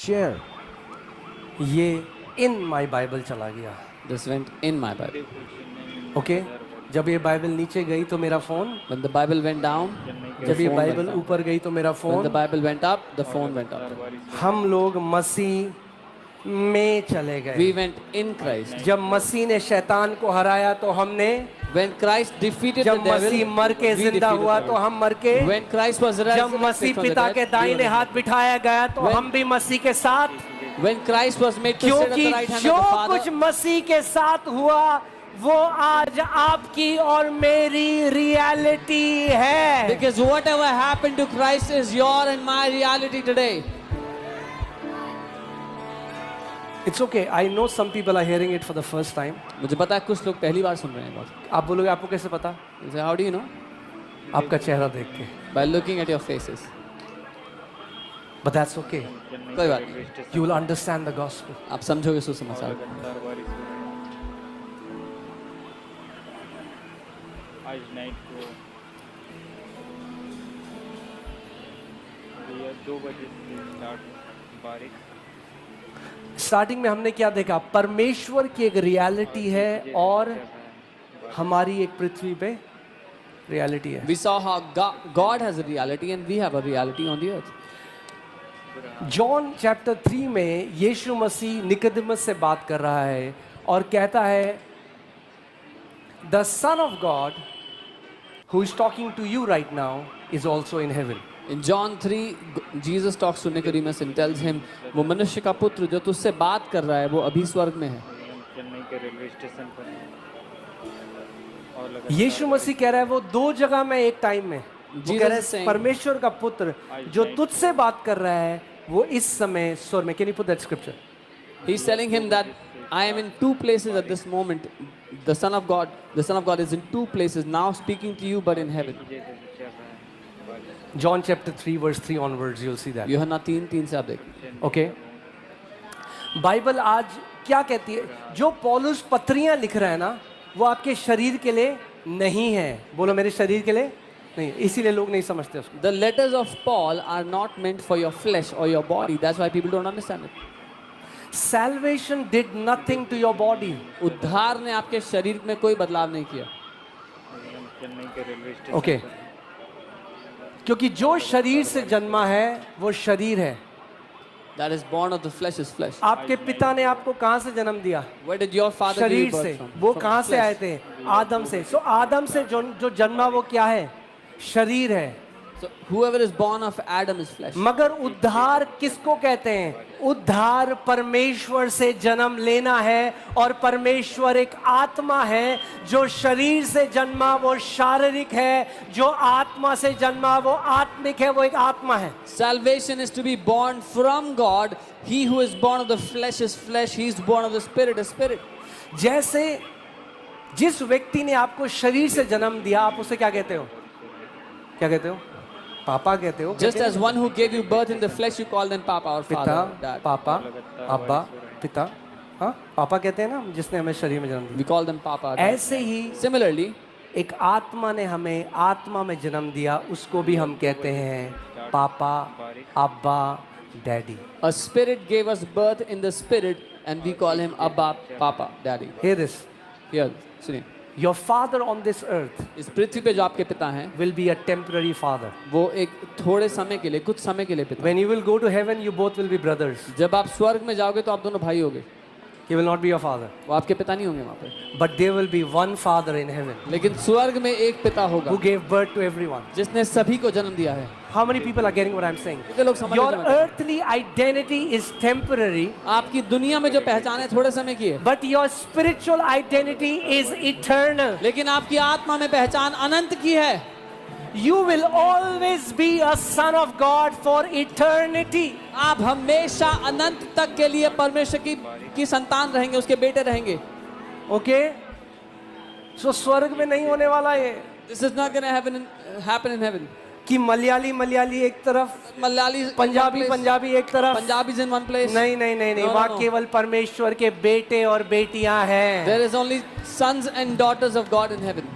share. ये इन माई Bible चला गया. This went in my Bible. Okay जब ये बाइबल नीचे गई तो मेरा phone, When the Bible went down, the जब ये phone went बाइबल down. ऊपर गई तो मेरा When the phone. Bible went up, the phone went up. हम लोग मसीह में चले गए. We went in Christ. जब मसीह ने शैतान को हराया तो हमने, When Christ defeated the जब devil, मसीह मर के we जिंदा defeated हुआ the तो devil. हम मर के, When Christ was जब resurrected मसीह from the पिता dead, के we दाहिने were- हाथ बिठाया गया तो When- हम भी मसीह के साथ. When Christ was made to sit at क्योंकि the right hand जो of the कुछ Father, मसीह के साथ हुआ वो आज आपकी और मेरी रियलिटी है. because whatever happened to Christ is your and my reality today. It's okay. I know some people are hearing it for the first time. मुझे पता है कुछ लोग पहली बार सुन रहे हैं बात. आप बोलोगे आपको कैसे पता? You say, how do you know? आपका चेहरा देख के. By looking at your faces. But that's okay. कोई बात नहीं. You will understand the gospel. आप समझोगे सुसमाचार. आज नाइट को 2 बजे से स्टार्ट बारिश. स्टार्टिंग में हमने क्या देखा? परमेश्वर की एक रियलिटी है और हमारी एक पृथ्वी पे रियलिटी है. We saw how God has a reality and we have a reality on the earth. John chapter 3 में यीशु मसीह निकोदेमस से बात कर रहा है और कहता है the son of God who is talking to you right now is also in heaven. In John 3, Jesus talks to Nicodemus and tells him, वो मनुष्य का पुत्र जो तुझसे बात कर रहा है वो अभी स्वर्ग में है. चेन्नई के रेलवे स्टेशन पर और लगा यीशु मसीह कह रहा है वो 2 जगह में एक टाइम में. वो Jesus कह रहा is है saying- परमेश्वर का पुत्र जो तुझसे बात कर रहा है वो इस समय स्वर्ग में. Can you put that scripture? He's telling him that I am in 2 places at this moment. The Son of God is in 2 places now speaking to you but in heaven. जैसे चल रहा है बारिश. John chapter 3 verse 3 onwards you'll see that. यूहन्ना 3:3 से आप देखिए. Okay Bible आज क्या कहती है? जो पौलुस पत्रियां लिख रहा है ना वो आपके शरीर के लिए नहीं है. बोलो मेरे शरीर के लिए नहीं. इसीलिए लोग नहीं समझते उसको. The letters of Paul are not meant for your flesh or your body. That's why people don't understand it. Salvation did nothing to your body. उद्धार ने आपके शरीर में कोई बदलाव नहीं किया. चेन्नई के रेलवे स्टेशन ओके क्योंकि जो शरीर से जन्मा है वो शरीर है. That is born of the flesh is flesh. आपके पिता ने आपको कहाँ से जन्म दिया? Where did your father give शरीर you birth से. from? वो From कहाँ से flesh. आए थे? आदम से. सो आदम से जो जन्मा वो क्या है? शरीर है. So whoever is born of Adam is flesh. मगर उद्धार किसको कहते हैं? उद्धार परमेश्वर से जन्म लेना है और परमेश्वर एक आत्मा है. जो शरीर से जन्मा वो शारीरिक है, जो आत्मा से जन्मा वो आत्मिक है. वो एक आत्मा है. Salvation is to be born from God. He who is born of the flesh is flesh. He is born of the spirit is spirit. जैसे जिस व्यक्ति ने आपको शरीर से जन्म दिया आप उसे क्या कहते हो? क्या कहते हो? पापा कहते हो. Just as one who gave you birth in the flesh, you call them Papa or पिता, Father, Dad. पापा, अब्बा, पिता. हाँ पापा कहते हैं ना जिसने हमें शरीर में जन्म दिया. We call them Papa. Dad. ऐसे ही Similarly, एक आत्मा ने हमें आत्मा में जन्म दिया उसको भी हम कहते हैं पापा, अब्बा, daddy. a spirit gave us birth in the spirit, and we call him Abba, Papa, Daddy. Hear this. Here, सुनिए. Your father on this earth इस पृथ्वी पे जो आपके पिता हैं, will be a temporary father. वो एक थोड़े समय के लिए, कुछ समय के लिए पिता. When you will go to heaven, you both will be brothers. जब आप स्वर्ग में जाओगे तो आप दोनों भाई होगे. He will not be your father, वो आपके पिता नहीं होंगे वहाँ पे. but there will be one father in heaven लेकिन स्वर्ग में एक पिता होगा who gave birth to everyone. जिसने सभी को जन्म दिया है. How many people are getting what I'm saying? कितने लोग समझ Your रहे हैं? earthly identity is temporary, आपकी दुनिया में जो पहचान है थोड़े समय की है, but your spiritual identity is eternal. लेकिन आपकी आत्मा में पहचान अनंत की है. You will always be a son of God for eternity. आप हमेशा अनंत तक के लिए परमेश्वर की संतान रहेंगे, उसके बेटे रहेंगे. Okay? So स्वर्ग में नहीं होने वाला ये This is not going to happen in heaven. कि मलयाली एक तरफ, मलयाली पंजाबी एक तरफ. Punjabis in one place. नहीं नहीं नहीं नहीं No, no, वहाँ no. केवल परमेश्वर के बेटे और बेटियां हैं. There is only sons and daughters of God in heaven.